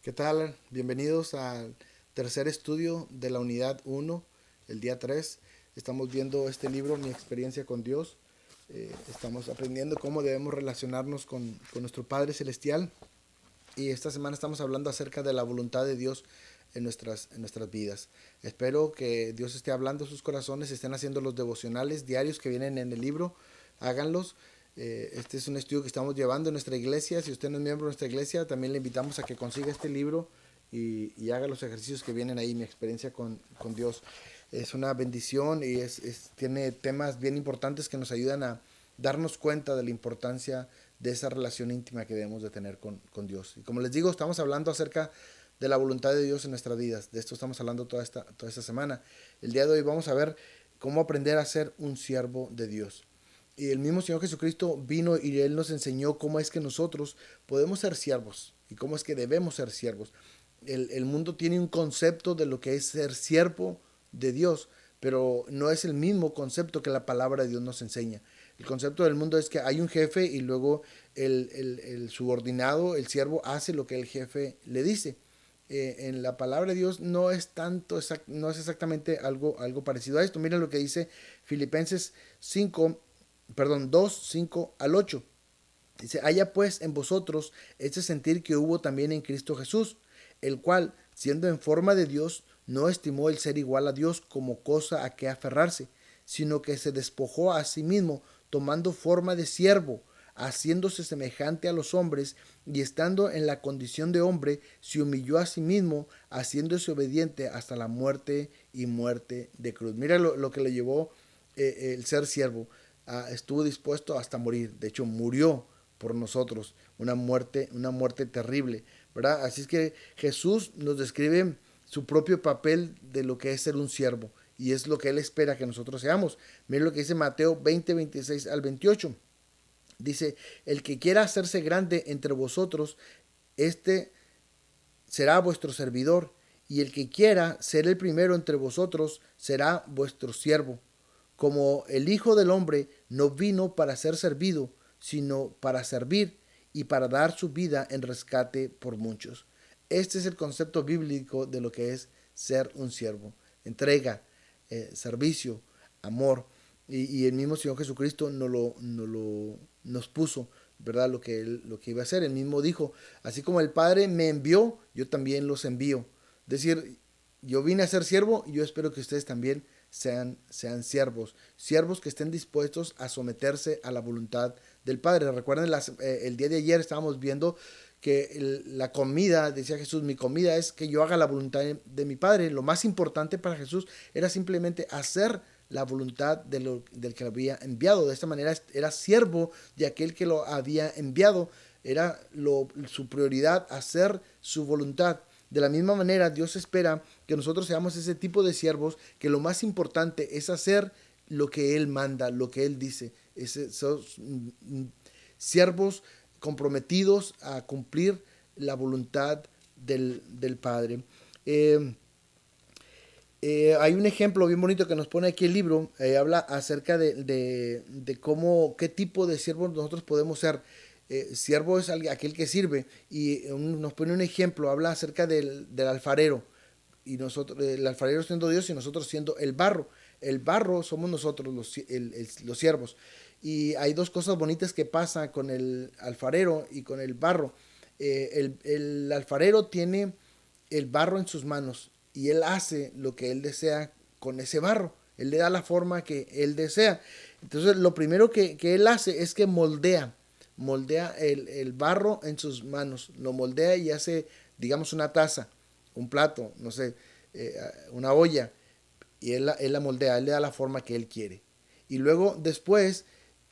¿Qué tal? Bienvenidos al tercer estudio de la unidad uno, el día 3. Estamos viendo este libro, Mi experiencia con Dios. Estamos aprendiendo cómo debemos relacionarnos con nuestro Padre Celestial. Y esta semana estamos hablando acerca de la voluntad de Dios en nuestras vidas. Espero que Dios esté hablando a sus corazones, estén haciendo los devocionales diarios que vienen en el libro, háganlos. Este es un estudio que estamos llevando en nuestra iglesia. Si usted no es miembro de nuestra iglesia, también le invitamos a que consiga este libro y haga los ejercicios que vienen ahí, mi experiencia con Dios. Es una bendición y tiene temas bien importantes que nos ayudan a darnos cuenta de la importancia de esa relación íntima que debemos de tener con Dios. Y como les digo, estamos hablando acerca de la voluntad de Dios en nuestras vidas. De esto estamos hablando toda esta semana. El día de hoy vamos a ver cómo aprender a ser un siervo de Dios. Y el mismo Señor Jesucristo vino y Él nos enseñó cómo es que nosotros podemos ser siervos y cómo es que debemos ser siervos. El mundo tiene un concepto de lo que es ser siervo de Dios, pero no es el mismo concepto que la palabra de Dios nos enseña. El concepto del mundo es que hay un jefe y luego el subordinado, el siervo, hace lo que el jefe le dice. En la palabra de Dios no es tanto, no es exactamente algo parecido a esto. Miren lo que dice Filipenses 5, perdón, 2 5 al 8. Dice, haya pues en vosotros este sentir que hubo también en Cristo Jesús, el cual, siendo en forma de Dios, no estimó el ser igual a Dios como cosa a que aferrarse, sino que se despojó a sí mismo, tomando forma de siervo, haciéndose semejante a los hombres, y estando en la condición de hombre, se humilló a sí mismo, haciéndose obediente hasta la muerte y muerte de cruz. Mira lo que le llevó el ser siervo. Estuvo dispuesto hasta morir. De hecho, murió por nosotros, una muerte terrible, ¿verdad? Así es que Jesús nos describe su propio papel de lo que es ser un siervo y es lo que Él espera que nosotros seamos. Miren lo que dice Mateo 20, 26 al 28. Dice, el que quiera hacerse grande entre vosotros, este será vuestro servidor, y el que quiera ser el primero entre vosotros será vuestro siervo. Como el Hijo del Hombre no vino para ser servido, sino para servir y para dar su vida en rescate por muchos. Este es el concepto bíblico de lo que es ser un siervo. Entrega, servicio, amor. Y el mismo Señor Jesucristo nos puso, ¿verdad? Lo que iba a hacer. Él mismo dijo, así como el Padre me envió, yo también los envío. Es decir, yo vine a ser siervo y yo espero que ustedes también sean siervos. Siervos que estén dispuestos a someterse a la voluntad del Padre. Recuerden, el día de ayer estábamos viendo que la comida, decía Jesús, mi comida es que yo haga la voluntad de mi Padre. Lo más importante para Jesús era simplemente hacer la voluntad del que lo había enviado. De esta manera era siervo de aquel que lo había enviado. Era su prioridad hacer su voluntad. De la misma manera, Dios espera que nosotros seamos ese tipo de siervos, que lo más importante es hacer lo que Él manda, lo que Él dice. Esos siervos comprometidos a cumplir la voluntad del Padre. Hay un ejemplo bien bonito que nos pone aquí el libro. Habla acerca de cómo, qué tipo de siervos nosotros podemos ser. Siervo es aquel que sirve y nos pone un ejemplo. Habla acerca del alfarero y nosotros, el alfarero siendo Dios y nosotros siendo el barro. El barro somos nosotros los siervos. Y hay dos cosas bonitas que pasan con el alfarero y con el barro. El alfarero tiene el barro en sus manos y él hace lo que él desea con ese barro. Él le da la forma que él desea. Entonces lo primero que él hace es que moldea el barro en sus manos, lo moldea y hace, digamos, una taza, un plato, no sé, una olla, y él la moldea, él le da la forma que él quiere. Y luego después,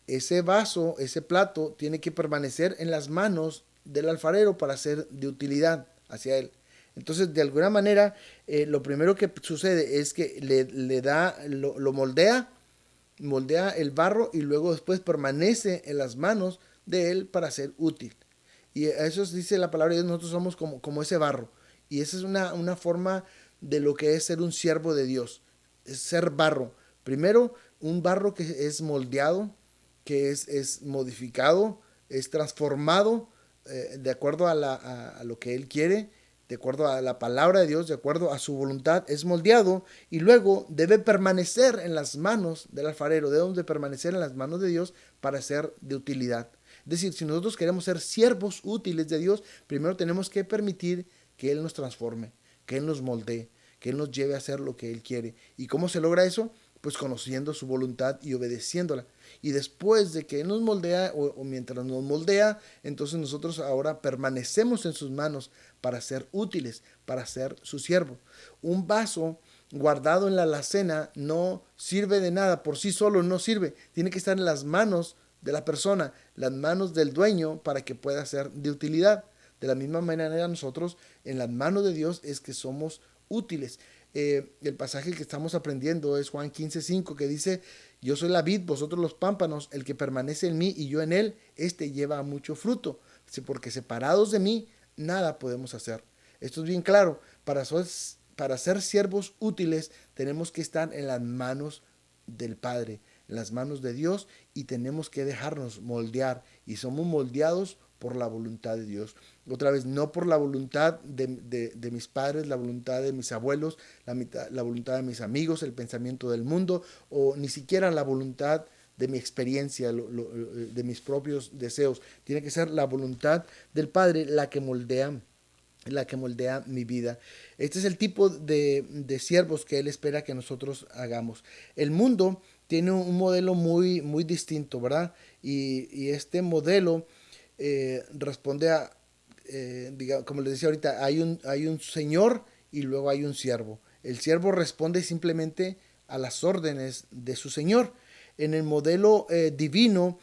ese vaso, ese plato, tiene que permanecer en las manos del alfarero para ser de utilidad hacia él. Entonces, de alguna manera, lo primero que sucede es que le da, lo moldea el barro y luego después permanece en las manos de él para ser útil. Y eso dice la palabra de Dios, nosotros somos como ese barro. Y esa es una forma de lo que es ser un siervo de Dios, es ser barro. Primero, un barro que es moldeado, que es modificado, es transformado de acuerdo a lo que Él quiere. de acuerdo a la palabra de Dios, de acuerdo a su voluntad, es moldeado y luego debe permanecer en las manos del alfarero, debemos de permanecer en las manos de Dios para ser de utilidad. Es decir, si nosotros queremos ser siervos útiles de Dios, primero tenemos que permitir que Él nos transforme, que Él nos moldee, que Él nos lleve a hacer lo que Él quiere. ¿Y cómo se logra eso? Pues conociendo su voluntad y obedeciéndola. Y después de que Él nos moldea o mientras nos moldea, entonces nosotros ahora permanecemos en sus manos para ser útiles, para ser su siervo. Un vaso guardado en la alacena no sirve de nada, por sí solo no sirve. Tiene que estar en las manos de la persona, las manos del dueño para que pueda ser de utilidad. De la misma manera nosotros en las manos de Dios es que somos útiles. El pasaje que estamos aprendiendo es Juan 15:5 que dice: yo soy la vid, vosotros los pámpanos, el que permanece en mí y yo en él, este lleva mucho fruto, porque separados de mí nada podemos hacer. Esto es bien claro. Para ser siervos útiles tenemos que estar en las manos del Padre, en las manos de Dios, y tenemos que dejarnos moldear, y somos moldeados por la voluntad de Dios. Otra vez, no por la voluntad de mis padres, la voluntad de mis abuelos, la voluntad de mis amigos, el pensamiento del mundo, o ni siquiera la voluntad de mi experiencia, de mis propios deseos. Tiene que ser la voluntad del Padre la que moldea mi vida. Este es el tipo de siervos que Él espera que nosotros hagamos. El mundo tiene un modelo muy distinto, ¿verdad? Y este modelo responde a, digamos, como les decía ahorita, hay un señor y luego hay un siervo. El siervo responde simplemente a las órdenes de su señor. En el modelo divino,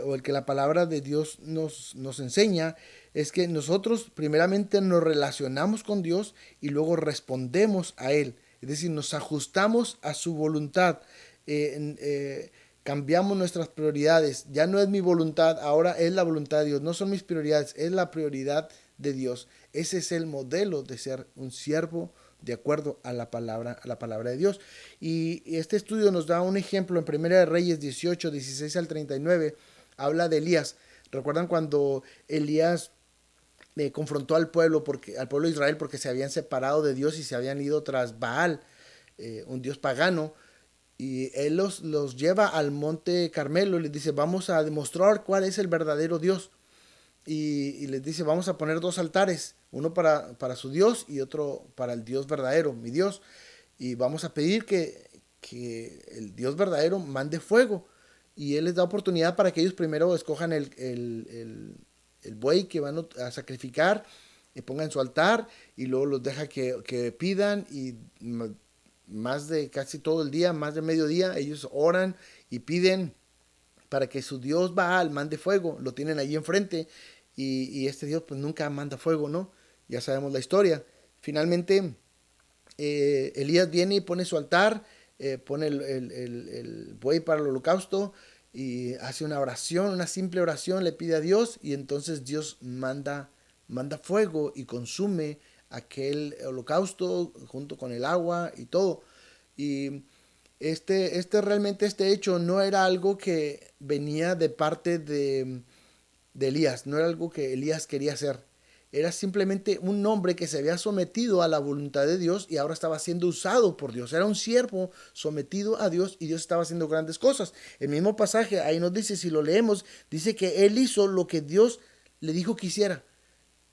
o el que la palabra de Dios nos enseña, es que nosotros primeramente nos relacionamos con Dios y luego respondemos a Él. Es decir, nos ajustamos a su voluntad. Cambiamos nuestras prioridades. Ya no es mi voluntad, ahora es la voluntad de Dios. No son mis prioridades, es la prioridad de Dios. Ese es el modelo de ser un siervo de acuerdo a la palabra de Dios. Y este estudio nos da un ejemplo en Primera de Reyes 18, 16 al 39. Habla de Elías. ¿Recuerdan cuando Elías confrontó al pueblo de Israel porque se habían separado de Dios y se habían ido tras Baal, un dios pagano? Y él los lleva al monte Carmelo y les dice: vamos a demostrar cuál es el verdadero Dios. Y les dice: vamos a poner dos altares, uno para su Dios y otro para el Dios verdadero, mi Dios. Y vamos a pedir que el Dios verdadero mande fuego. Y Él les da oportunidad para que ellos primero escojan el buey que van a sacrificar y pongan su altar, y luego los deja que pidan, y más de casi todo el día, más de mediodía, ellos oran y piden para que su Dios Baal mande fuego. Lo tienen ahí enfrente, y este Dios pues nunca manda fuego, ¿no? Ya sabemos la historia. Finalmente Elías viene y pone su altar, pone el buey para el holocausto y hace una oración, una simple oración, le pide a Dios, y entonces Dios manda fuego y consume aquel holocausto junto con el agua y todo. Y realmente este hecho no era algo que venía de parte de Elías, no era algo que Elías quería hacer. Era simplemente un hombre que se había sometido a la voluntad de Dios y ahora estaba siendo usado por Dios. Era un siervo sometido a Dios y Dios estaba haciendo grandes cosas. El mismo pasaje ahí nos dice, si lo leemos, dice que él hizo lo que Dios le dijo que hiciera.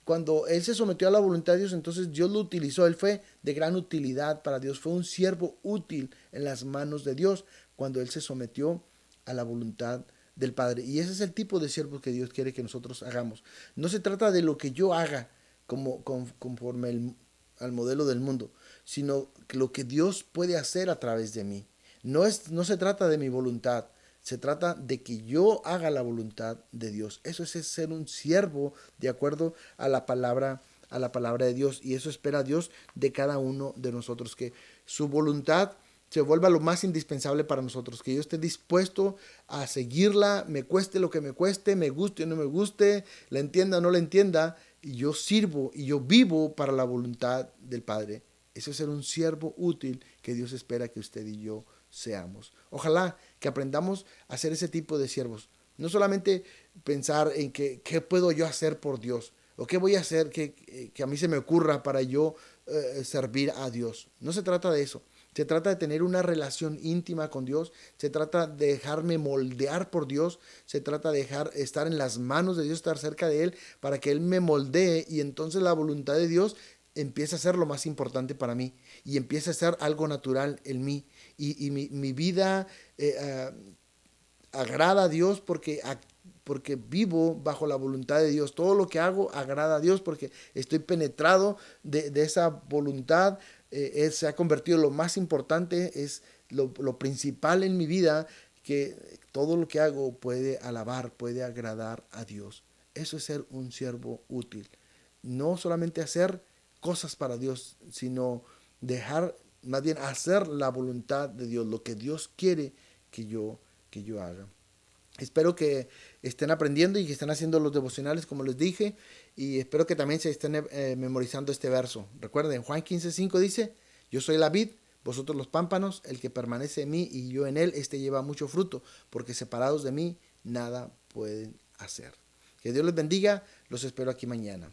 Cuando él se sometió a la voluntad de Dios, entonces Dios lo utilizó. Él fue de gran utilidad para Dios. Fue un siervo útil en las manos de Dios cuando él se sometió a la voluntad del Padre. Y ese es el tipo de siervo que Dios quiere que nosotros hagamos. No se trata de lo que yo haga conforme al modelo del mundo, sino lo que Dios puede hacer a través de mí. No se trata de mi voluntad, se trata de que yo haga la voluntad de Dios. Eso es ser un siervo de acuerdo a la palabra de Dios. Y eso espera Dios de cada uno de nosotros, que su voluntad se vuelva lo más indispensable para nosotros, que yo esté dispuesto a seguirla, me cueste lo que me cueste, me guste o no me guste, la entienda o no la entienda, y yo sirvo y yo vivo para la voluntad del Padre. Eso es ser un siervo útil que Dios espera que usted y yo seamos. Ojalá que aprendamos a ser ese tipo de siervos. No solamente pensar en qué puedo yo hacer por Dios, ¿O qué voy a hacer que a mí se me ocurra para yo servir a Dios? No se trata de eso. Se trata de tener una relación íntima con Dios. Se trata de dejarme moldear por Dios. Se trata de dejar estar en las manos de Dios, estar cerca de Él para que Él me moldee y entonces la voluntad de Dios empieza a ser lo más importante para mí y empieza a ser algo natural en mí. Y mi vida agrada a Dios porque vivo bajo la voluntad de Dios. Todo lo que hago agrada a Dios porque estoy penetrado de esa voluntad. Se ha convertido en lo más importante, es lo principal en mi vida, que todo lo que hago puede alabar, puede agradar a Dios. Eso es ser un siervo útil. No solamente hacer cosas para Dios, sino dejar, más bien hacer la voluntad de Dios, lo que Dios quiere que yo haga. Espero que estén aprendiendo y que estén haciendo los devocionales como les dije, y espero que también se estén memorizando este verso. Recuerden, Juan 15:5 dice: yo soy la vid, vosotros los pámpanos, el que permanece en mí y yo en él, este lleva mucho fruto, porque separados de mí nada pueden hacer. Que Dios les bendiga, los espero aquí mañana.